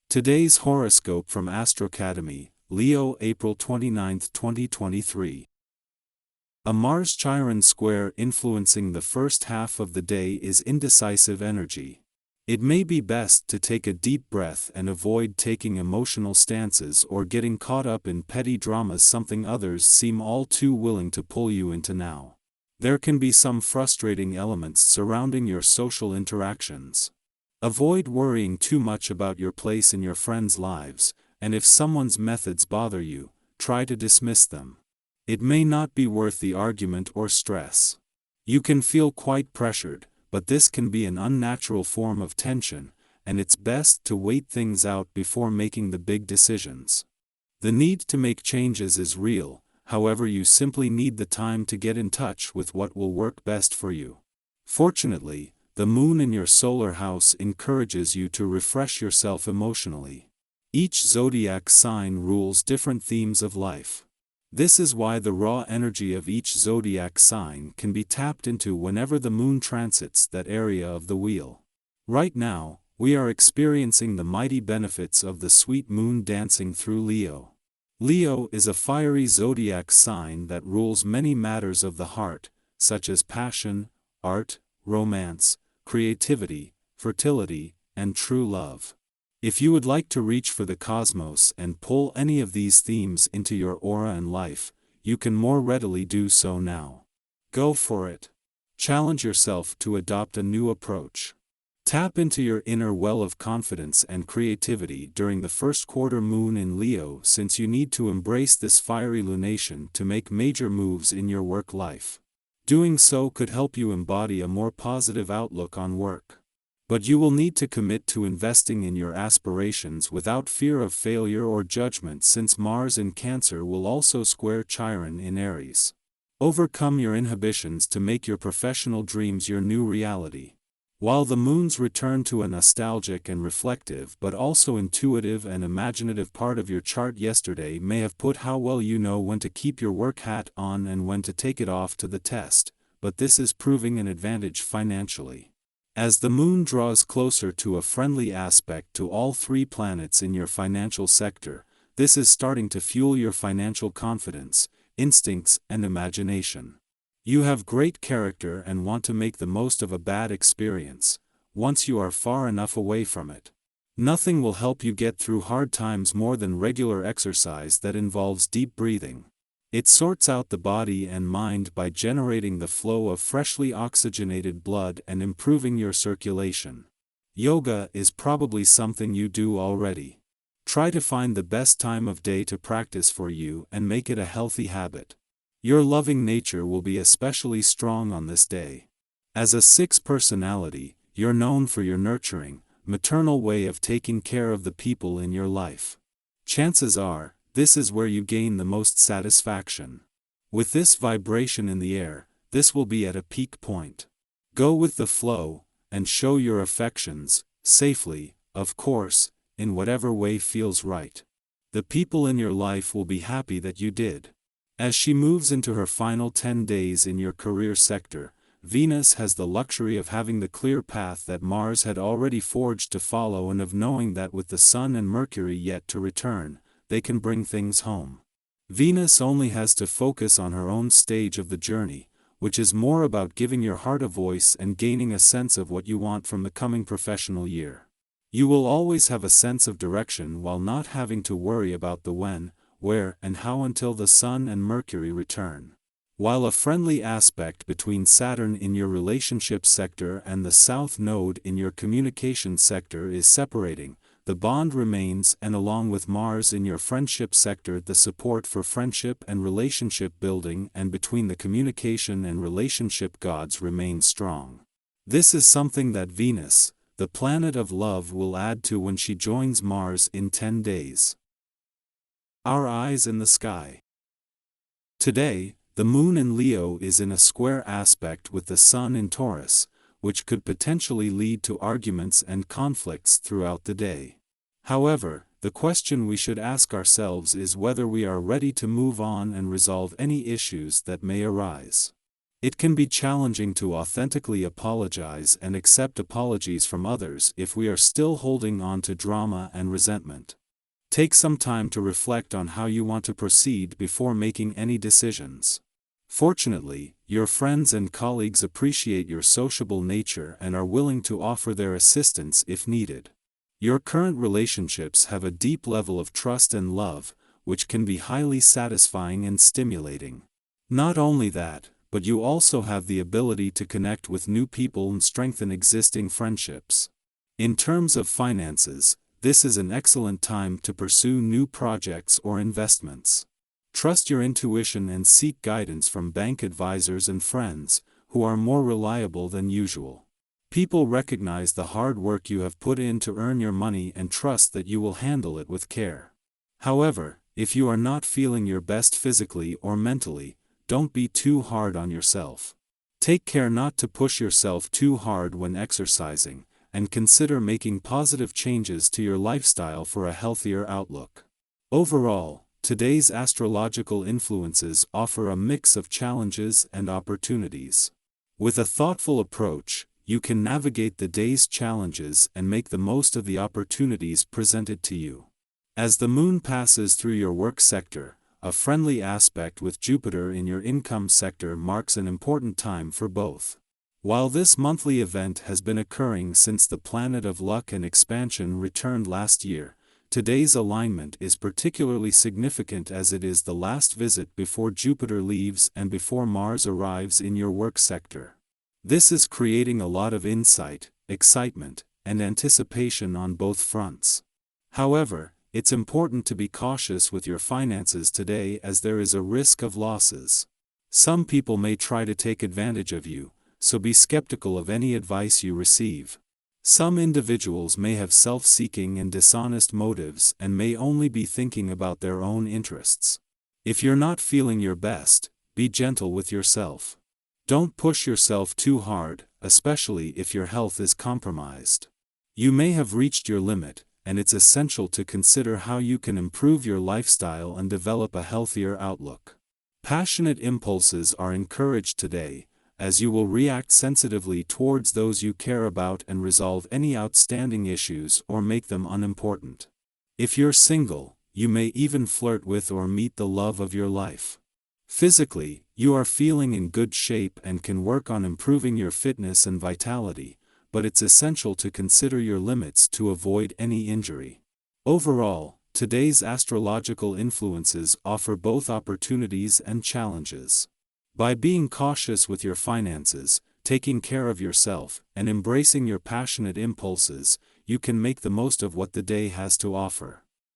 Today's horoscope from Astrocademy, Leo April 29, 2023. A Mars-Chiron square influencing the first half of the day is indecisive energy. It may be best to take a deep breath and avoid taking emotional stances or getting caught up in petty dramas, something others seem all too willing to pull you into now. There can be some frustrating elements surrounding your social interactions. Avoid worrying too much about your place in your friends' lives, and if someone's methods bother you, try to dismiss them. It may not be worth the argument or stress. You can feel quite pressured, but this can be an unnatural form of tension, and it's best to wait things out before making the big decisions. The need to make changes is real, however, you simply need the time to get in touch with what will work best for you. Fortunately, the moon in your solar house encourages you to refresh yourself emotionally. Each zodiac sign rules different themes of life. This is why the raw energy of each zodiac sign can be tapped into whenever the moon transits that area of the wheel. Right now, we are experiencing the mighty benefits of the sweet moon dancing through Leo. Leo is a fiery zodiac sign that rules many matters of the heart, such as passion, art, romance, creativity, fertility, and true love. If you would like to reach for the cosmos and pull any of these themes into your aura and life, you can more readily do so now. Go for it. Challenge yourself to adopt a new approach. Tap into your inner well of confidence and creativity during the first quarter moon in Leo, since you need to embrace this fiery lunation to make major moves in your work life. Doing so could help you embody a more positive outlook on work. But you will need to commit to investing in your aspirations without fear of failure or judgment, since Mars in Cancer will also square Chiron in Aries. Overcome your inhibitions to make your professional dreams your new reality. While the moon's return to a nostalgic and reflective but also intuitive and imaginative part of your chart yesterday may have put how well you know when to keep your work hat on and when to take it off to the test, but this is proving an advantage financially. As the moon draws closer to a friendly aspect to all three planets in your financial sector, this is starting to fuel your financial confidence, instincts, and imagination. You have great character and want to make the most of a bad experience, once you are far enough away from it. Nothing will help you get through hard times more than regular exercise that involves deep breathing. It sorts out the body and mind by generating the flow of freshly oxygenated blood and improving your circulation. Yoga is probably something you do already. Try to find the best time of day to practice for you and make it a healthy habit. Your loving nature will be especially strong on this day. As a 6 personality, you're known for your nurturing, maternal way of taking care of the people in your life. Chances are, this is where you gain the most satisfaction. With this vibration in the air, this will be at a peak point. Go with the flow, and show your affections, safely, of course, in whatever way feels right. The people in your life will be happy that you did. As she moves into her final 10 days in your career sector, Venus has the luxury of having the clear path that Mars had already forged to follow, and of knowing that with the Sun and Mercury yet to return, they can bring things home. Venus only has to focus on her own stage of the journey, which is more about giving your heart a voice and gaining a sense of what you want from the coming professional year. You will always have a sense of direction while not having to worry about the when, where, and how until the Sun and Mercury return. While a friendly aspect between Saturn in your relationship sector and the South Node in your communication sector is separating, the bond remains, and along with Mars in your friendship sector, the support for friendship and relationship building and between the communication and relationship gods remains strong. This is something that Venus, the planet of love, will add to when she joins Mars in 10 days. Our eyes in the sky. Today, the moon in Leo is in a square aspect with the Sun in Taurus, which could potentially lead to arguments and conflicts throughout the day. However, the question we should ask ourselves is whether we are ready to move on and resolve any issues that may arise. It can be challenging to authentically apologize and accept apologies from others if we are still holding on to drama and resentment. Take some time to reflect on how you want to proceed before making any decisions. Fortunately, your friends and colleagues appreciate your sociable nature and are willing to offer their assistance if needed. Your current relationships have a deep level of trust and love, which can be highly satisfying and stimulating. Not only that, but you also have the ability to connect with new people and strengthen existing friendships. In terms of finances, this is an excellent time to pursue new projects or investments. Trust your intuition and seek guidance from bank advisors and friends, who are more reliable than usual. People recognize the hard work you have put in to earn your money and trust that you will handle it with care. However, if you are not feeling your best physically or mentally, don't be too hard on yourself. Take care not to push yourself too hard when exercising, and consider making positive changes to your lifestyle for a healthier outlook. Overall, today's astrological influences offer a mix of challenges and opportunities. With a thoughtful approach, you can navigate the day's challenges and make the most of the opportunities presented to you. As the moon passes through your work sector, a friendly aspect with Jupiter in your income sector marks an important time for both. While this monthly event has been occurring since the planet of luck and expansion returned last year, today's alignment is particularly significant as it is the last visit before Jupiter leaves and before Mars arrives in your work sector. This is creating a lot of insight, excitement, and anticipation on both fronts. However, it's important to be cautious with your finances today as there is a risk of losses. Some people may try to take advantage of you, so be skeptical of any advice you receive. Some individuals may have self-seeking and dishonest motives and may only be thinking about their own interests. If you're not feeling your best, be gentle with yourself. Don't push yourself too hard, especially if your health is compromised. You may have reached your limit, and it's essential to consider how you can improve your lifestyle and develop a healthier outlook. Passionate impulses are encouraged today, as you will react sensitively towards those you care about and resolve any outstanding issues or make them unimportant. If you're single, you may even flirt with or meet the love of your life. Physically, you are feeling in good shape and can work on improving your fitness and vitality, but it's essential to consider your limits to avoid any injury. Overall, today's astrological influences offer both opportunities and challenges. By being cautious with your finances, taking care of yourself, and embracing your passionate impulses, you can make the most of what the day has to offer.